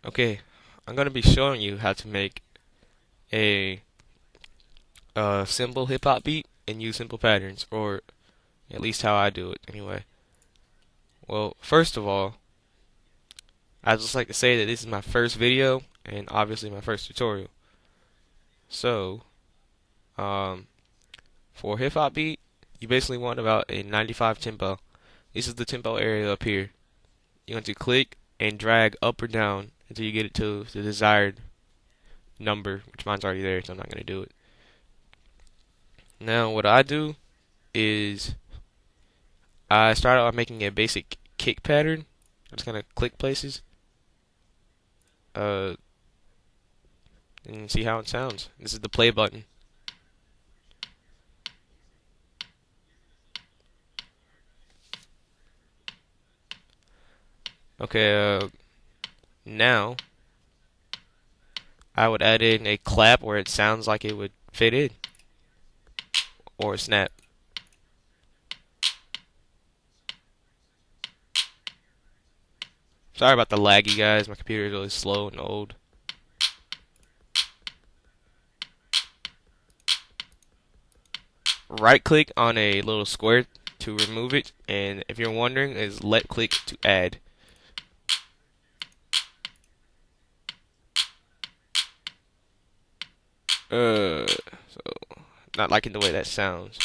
Okay, I'm gonna be showing you how to make a simple hip hop beat and use simple patterns, or at least how I do it anyway. Well, first of all, I'd just like to say that this is my first video and obviously my first tutorial. So, um, for hip hop beat, you basically want about a 95 tempo. This is the tempo area up here. You're going to click and drag up or down until you get it to the desired number, which mine's already there, so I'm not going to do it. Now, what I do is I start out by making a basic kick pattern. I'm just gonna click places, uh, and see how it sounds. This is the play button. Okay, now I would add in a clap where it sounds like it would fit in, or a snap. Sorry about the laggy, guys. My computer is really slow and old. Right click on a little square to remove it, and if you're wondering, is left click to add. So not liking the way that sounds.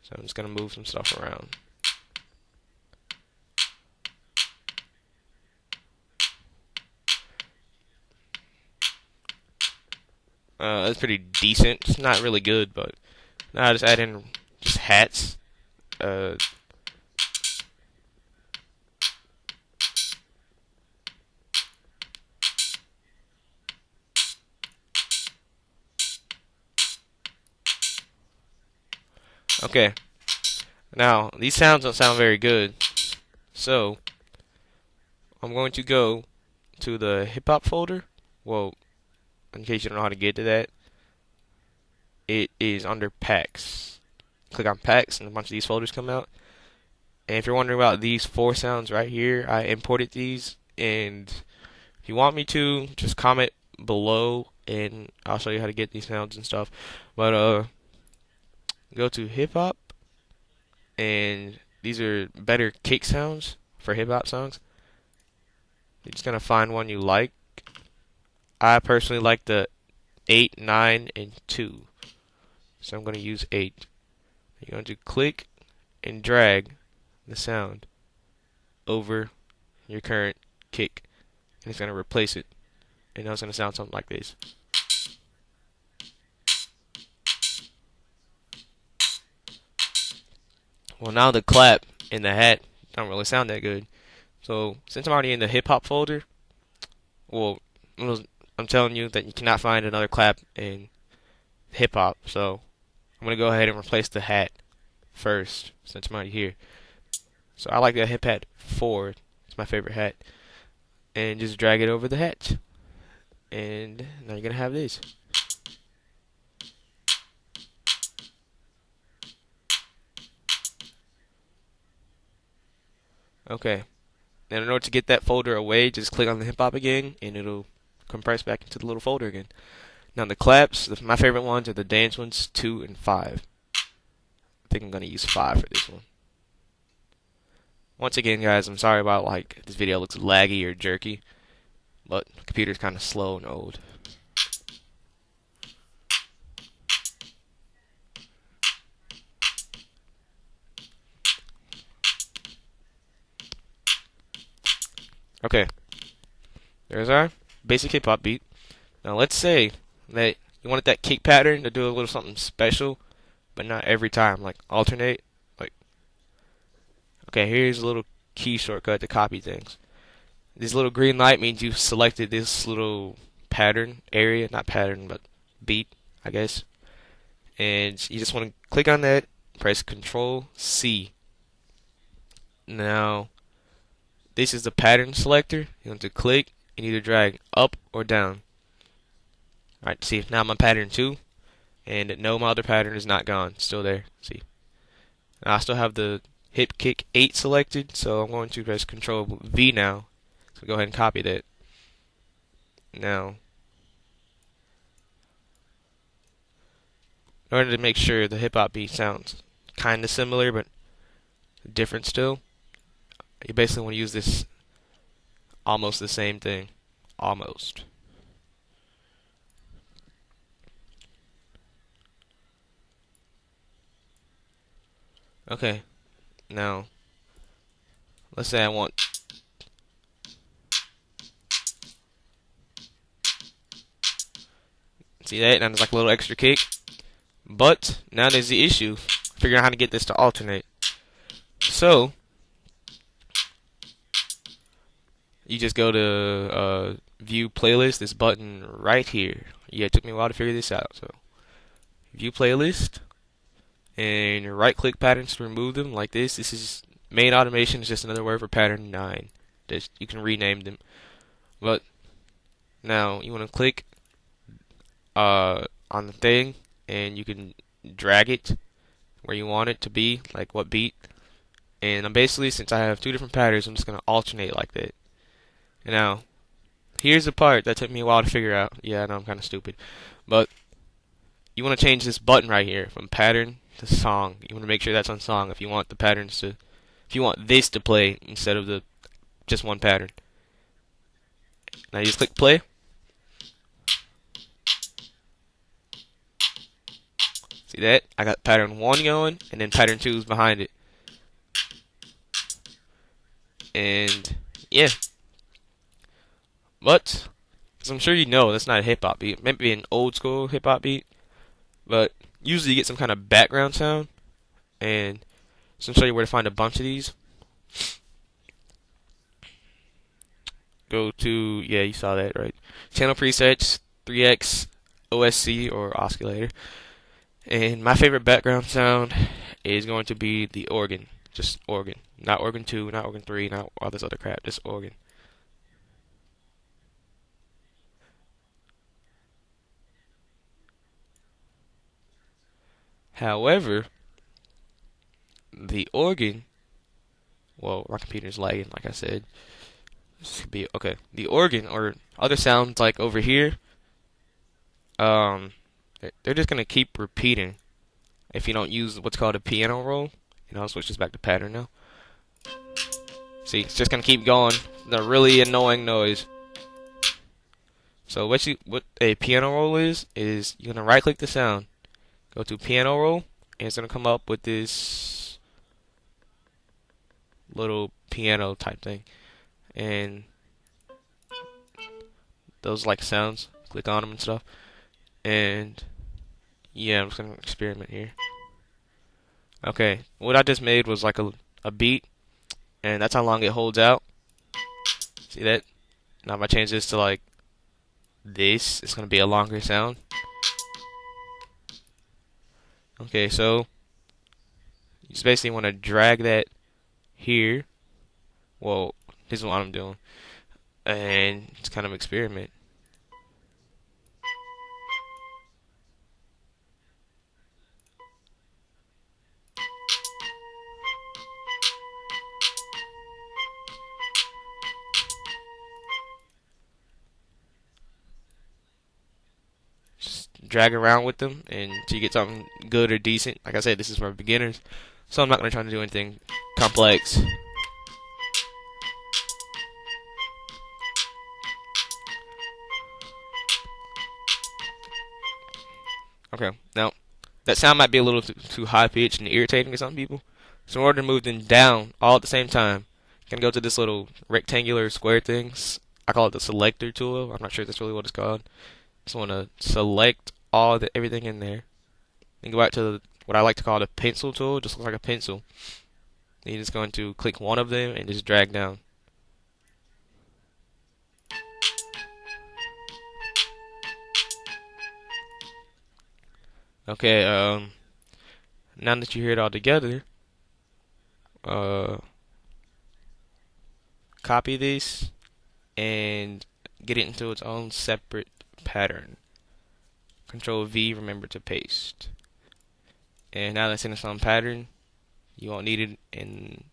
So I'm just gonna move some stuff around. That's pretty decent. It's not really good, but now I just add in just hats. Uh, okay. Now these sounds don't sound very good, so I'm going to go to the hip hop folder. Well, in case you don't know how to get to that, it is under packs. Click on packs, and a bunch of these folders come out. And if you're wondering about these four sounds right here, I imported these, and if you want me to, just comment below, and I'll show you how to get these sounds and stuff. But go to hip hop, and these are better kick sounds for hip hop songs. You're just gonna find one you like. I personally like the 8, 9, and 2, so I'm gonna use 8. You're going to click and drag the sound over your current kick, and it's gonna replace it, and now it's gonna sound something like this. Well, now the clap and the hat don't really sound that good. So since I'm already in the hip hop folder, well, I'm telling you that you cannot find another clap in hip hop. So I'm gonna go ahead and replace the hat first since I'm already here. So I like the hip hat 4. It's my favorite hat, and just drag it over the hat, and now you're gonna have this. Okay. And in order to get that folder away, just click on the hip hop again, and it'll compress back into the little folder again. Now the claps, my favorite ones are the dance ones, 2 and 5. I think I'm gonna use 5 for this one. Once again, guys, I'm sorry about like this video looks laggy or jerky, but the computer's kind of slow and old. Okay, there's our basic hip hop beat. Now let's say that you wanted that kick pattern to do a little something special, but not every time, like alternate. Like, okay, here's a little key shortcut to copy things. This little green light means you've selected this little pattern area, not pattern, but beat, I guess. And you just want to click on that, press Control C. Now, this is the pattern selector. You want to click and either drag up or down. Alright, see, now my pattern 2, and no, my other pattern is not gone, it's still there. See, now I still have the hip kick 8 selected, so I'm going to press Control V now. So go ahead and copy that. Now, in order to make sure the hip hop beat sounds kind of similar but different still, you basically want to use this almost the same thing. Almost. Okay, now let's say I want. See that? Now there's like a little extra kick. But now there's the issue. Figuring out how to get this to alternate. So you just go to view playlist, this button right here. Yeah, it took me a while to figure this out. So view playlist and right click patterns to remove them like this. This is main automation is just another word for pattern 9. Just, you can rename them. But now you want to click on the thing and you can drag it where you want it to be, like what beat. And I'm basically, since I have two different patterns, I'm just going to alternate like that. And now, here's the part that took me a while to figure out. Yeah, I know I'm kind of stupid. But you want to change this button right here from pattern to song. You want to make sure that's on song if you want the patterns to, if you want this to play instead of the just one pattern. Now you just click play. See that? I got pattern 1 going, and then pattern 2 is behind it. And yeah. But, as I'm sure you know, that's not a hip hop beat. Maybe an old school hip hop beat. But usually you get some kind of background sound. And so I'm show you where to find a bunch of these. Go to, yeah, you saw that, right? Channel presets, 3x, OSC, or oscillator. And my favorite background sound is going to be the organ. Just organ. Not organ 2, not organ 3, not all this other crap. Just organ. However, the organ, well, my computer's lagging, like I said. This could be okay. The organ or other sounds like over here, um, they're just gonna keep repeating if you don't use what's called a piano roll. I'll switch this back to pattern now. See, it's just gonna keep going. The really annoying noise. So what a piano roll is you're gonna right click the sound, go to piano roll, and it's gonna come up with this little piano type thing. And those like sounds, click on them and stuff. And yeah, I'm just gonna experiment here. Okay, what I just made was like a beat, and that's how long it holds out. See that? Now if I change this to like this, it's gonna be a longer sound. Okay, so you just basically want to drag that here. Well, this is what I'm doing, and it's kind of experiment. Just drag around with them until you get something good or decent. Like I said, this is for beginners, so I'm not gonna try to do anything complex. Okay, now that sound might be a little too high pitched and irritating to some people. So in order to move them down all at the same time, you can go to this little rectangular square things. I call it the selector tool. I'm not sure if that's really what it's called. Just want to select everything in there. Then go back to what I like to call the pencil tool. Just looks like a pencil. Then you're just going to click one of them and just drag down. Okay, now that you hear it all together, copy this and get it into its own separate pattern. Control V, remember to paste. And now that's in its own pattern, you won't need it in